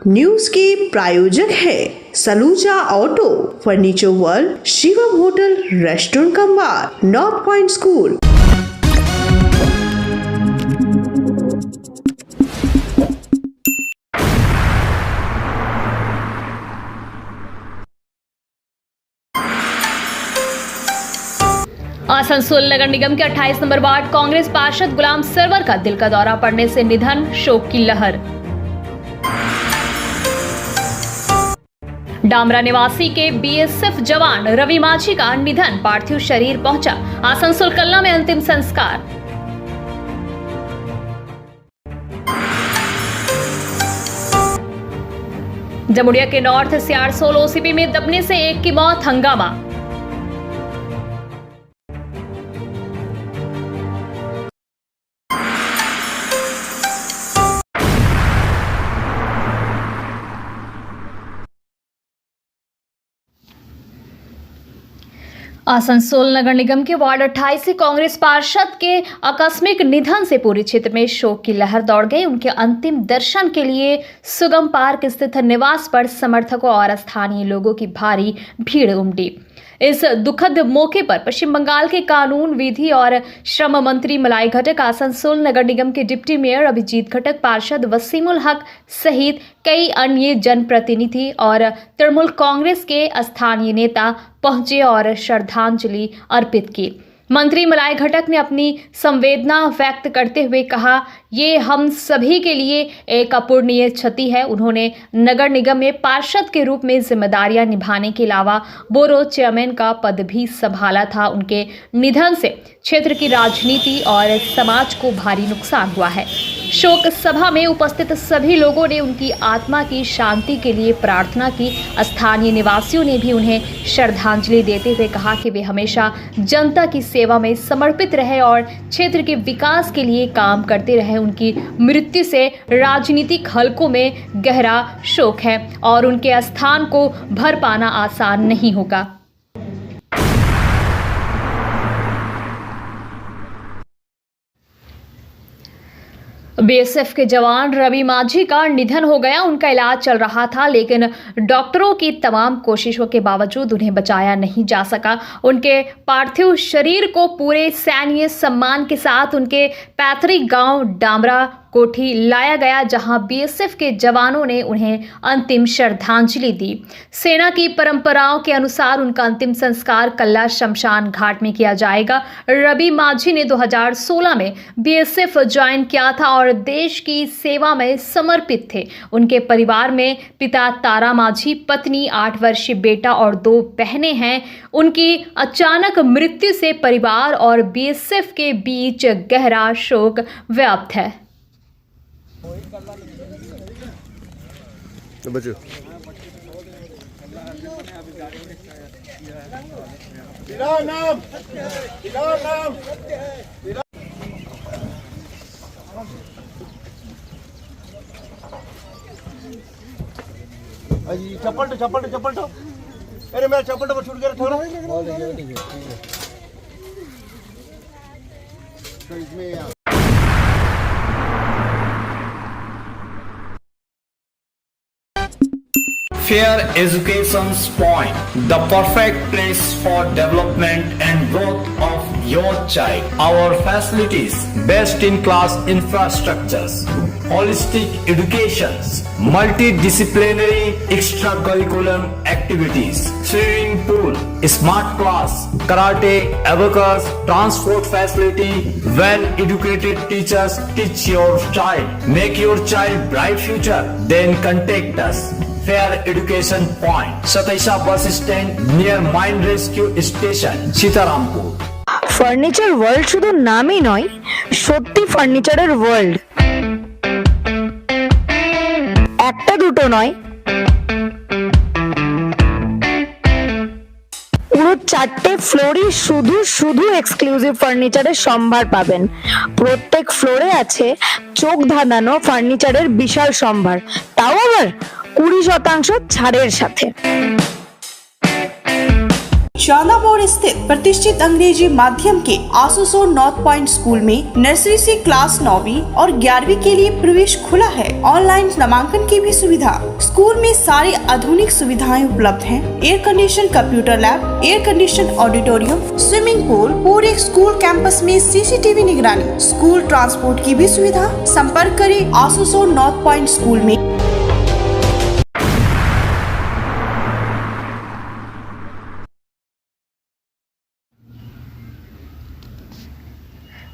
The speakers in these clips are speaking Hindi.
न्यूज के प्रायोजक है Saluja auto, furniture world, Shivam hotel, restaurant cum bar, north point school. Asansol नगर निगम के 28 नंबर वार्ड कांग्रेस पार्षद गुलाम सरवर का दिल का दौरा पड़ने से निधन, शोक की लहर। डामरा निवासी के बीएसएफ जवान रवि माझी का निधन, पार्थिव शरीर पहुंचा आसनसोल कल्ला में अंतिम संस्कार। जमुड़िया के नॉर्थ सियारसोल ओसीपी में दबने से एक की मौत, हंगामा। आसनसोल नगर निगम के वार्ड 28 से कांग्रेस पार्षद के आकस्मिक निधन से पूरे क्षेत्र में शोक की लहर दौड़ गई। उनके अंतिम दर्शन के लिए सुगम पार्क स्थित निवास पर समर्थकों और स्थानीय लोगों की भारी भीड़ उमड़ी। इस दुखद मौके पर पश्चिम बंगाल के कानून, विधि और श्रम मंत्री मलाई घटक, आसनसोल नगर निगम के डिप्टी मेयर अभिजीत घटक, पार्षद वसीमुल हक सहित कई अन्य जनप्रतिनिधि और तृणमूल कांग्रेस के स्थानीय नेता पहुंचे और श्रद्धांजलि अर्पित की। मंत्री मलाई घटक ने अपनी संवेदना व्यक्त करते हुए कहा, ये हम सभी के लिए एक अपूरणीय क्षति है। उन्होंने नगर निगम में पार्षद के रूप में जिम्मेदारियां निभाने के अलावा बोरो चेयरमैन का पद भी संभाला था। उनके निधन से क्षेत्र की राजनीति और समाज को भारी नुकसान हुआ है। शोक सभा में उपस्थित सभी लोगों ने उनकी आत्मा की शांति के लिए प्रार्थना की। स्थानीय निवासियों ने भी उन्हें श्रद्धांजलि देते हुए कहा कि वे हमेशा जनता की सेवा में समर्पित रहे और क्षेत्र के विकास के लिए काम करते रहे। उनकी मृत्यु से राजनीतिक हलकों में गहरा शोक है और उनके स्थान को भर पाना आसान नहीं होगा। बीएसएफ के जवान रवि माझी का निधन हो गया। उनका इलाज चल रहा था, लेकिन डॉक्टरों की तमाम कोशिशों के बावजूद उन्हें बचाया नहीं जा सका। उनके पार्थिव शरीर को पूरे सैन्य सम्मान के साथ उनके पैतृक गांव डामरा कोठी लाया गया, जहां बीएसएफ के जवानों ने उन्हें अंतिम श्रद्धांजलि दी। सेना की परंपराओं के अनुसार उनका अंतिम संस्कार कल्ला शमशान घाट में किया जाएगा। रवि माझी ने 2016 में बीएसएफ ज्वाइन किया था और देश की सेवा में समर्पित थे। उनके परिवार में पिता तारा माझी, पत्नी, 8 वर्षीय बेटा और 2 बहनें हैं। उनकी अचानक मृत्यु से परिवार और बीएसएफ के बीच गहरा शोक व्याप्त है। चप्पल अरे मेरा चप्पल तो छूट गया थोड़ा। तो इसमें Fair Education's Point, the perfect place for development and growth of your child. Our facilities, best in class infrastructures, holistic educations, multidisciplinary extracurricular activities, swimming pool, smart class, karate, abacus, transport facility, well educated teachers teach your child. Make your child bright future, then contact us. Fair Education Point, Sataisha bus stand near Mine Rescue Station, Sitarampur. Furniture world শুধু নামই নয়, সত্যি ফার্নিচারের ওয়ার্ল্ড। একটা দুটো নয়, পুরো 4টে ফ্লোরই শুধু এক্সক্লুসিভ ফার্নিচারের সম্ভার পাবেন। প্রত্যেক ফ্লোরে আছে চোখ ধাঁধানো ফার্নিচারের বিশাল সম্ভার, তাও আবার 20% ছাড়ের সাথে। चांदा मोड़ स्थित प्रतिष्ठित अंग्रेजी माध्यम के आसुसो नॉर्थ पॉइंट स्कूल में नर्सरी से क्लास 9वीं और 11वीं के लिए प्रवेश खुला है। ऑनलाइन नामांकन की भी सुविधा। स्कूल में सारी आधुनिक सुविधाएं उपलब्ध हैं। Air condition computer lab, air condition auditorium, swimming pool, पूरे स्कूल कैंपस में सीसीटीवी निगरानी, स्कूल ट्रांसपोर्ट की भी सुविधा। संपर्क करें आसुसो नॉर्थ पॉइंट स्कूल में।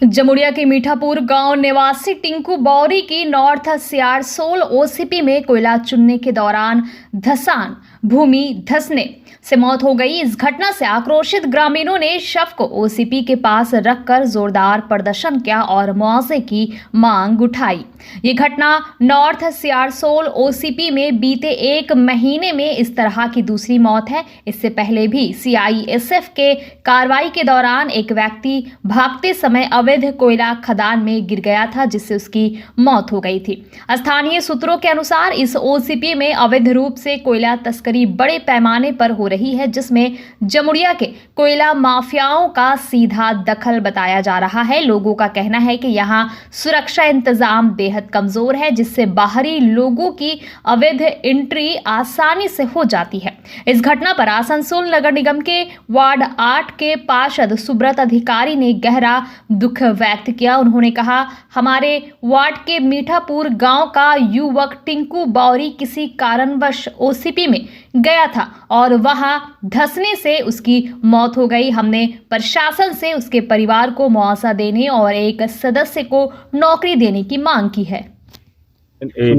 जमुड़िया के मीठापुर गांव निवासी टिंकू बौरी की नॉर्थ सियारसोल ओसीपी में कोयला चुनने के दौरान धसान भूमि धंसने से मौत हो गई। इस घटना से आक्रोशित ग्रामीणों ने शव को ओसीपी के पास रखकर जोरदार प्रदर्शन किया और मुआवजे की मांग उठाई। ये घटना नॉर्थ सियारसोल ओसीपी में बीते 1 महीने में इस तरह की दूसरी मौत है। इससे पहले भी सीआईएसएफ के कार्रवाई के दौरान एक व्यक्ति भागते समय अवैध कोयला खदान में गिर गया था, जिससे उसकी मौत हो गई थी। स्थानीय सूत्रों के अनुसार इस ओसीपी में अवैध रूप से कोयला तस्करी बड़े पैमाने पर हो रही है, जिसमें जमुड़िया के कोयला माफियाओं का सीधा दखल बताया जा रहा है। लोगों का कहना है कि यहाँ सुरक्षा इंतजाम बेहद कमजोर है, जिससे बाहरी लोगों की अवैध एंट्री आसानी से हो जाती है। इस घटना पर आसनसोल नगर निगम के वार्ड 8 के पार्षद सुब्रत अधिकारी ने गहरा दुख व्यक्त किया। उन्होंने कहा, हमारे वार्ड के मीठापुर गांव का युवक टिंकू बौरी किसी कारणवश ओसीपी में गया था और वहां धंसने से उसकी मौत हो गई। हमने प्रशासन से उसके परिवार को मुआवजा देने और एक सदस्य को नौकरी देने की मांग की है।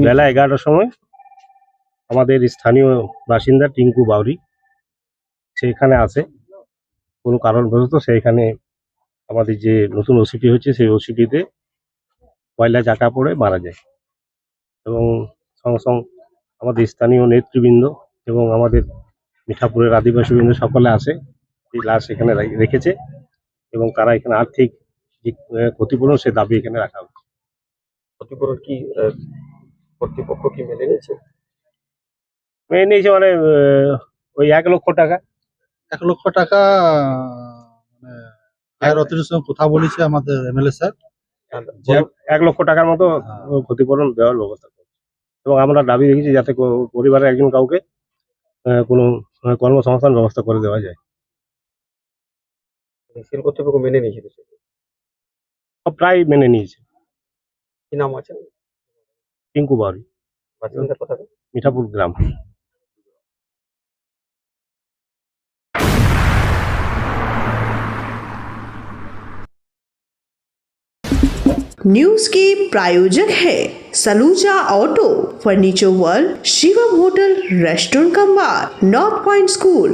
বেলা 11টার সময় আমাদের স্থানীয় বাসিন্দা টিঙ্কু বাউরি সেখানে আছে, কোনো কারণবশত সেইখানে আমাদের যে নতুন ওসিপি হচ্ছে সেই ওসিপিতে কয়লা চাকা পড়ে মারা যায় এবং সঙ্গে সঙ্গে আমাদের স্থানীয় নেতৃবৃন্দ এবং আমাদের মিঠাপুরের আদিবাসীবৃন্দ সকলে আসে এই লাশ এখানে রেখেছে এবং তারা এখানে আর্থিক যে ক্ষতিপূরণ সে দাবি এখানে রাখা হচ্ছে। ক্ষতিপূরণ কি কর্তৃপক্ষ কি মেনে নিয়েছে? মেনে নিয়েছে মানে ওই 1 লক্ষ টাকা। 1 লক্ষ টাকা মানে আয়ের অথরিটির সঙ্গে কথা বলেছে আমাদের এমএলএ স্যার, 1 লক্ষ টাকার মতো ক্ষতিপূরণ দেওয়ার ব্যবস্থা করছে এবং আমরা দাবি রেখেছি যাতে পরিবারের একজন কাউকে কোনো কর্মসংস্থান ব্যবস্থা করে দেওয়া যায়। সিল কর্তৃপক্ষ মেনে নিয়েছে? সব প্রায় মেনে নিয়েছে। কি নাম আছে? টিঙ্কু বাউরি, বাসিন্দা কোথায়? মিঠাপুর গ্রাম। न्यूज के प्रायोजक है Saluja auto, furniture world, Shivam hotel, restaurant cum bar, north point school.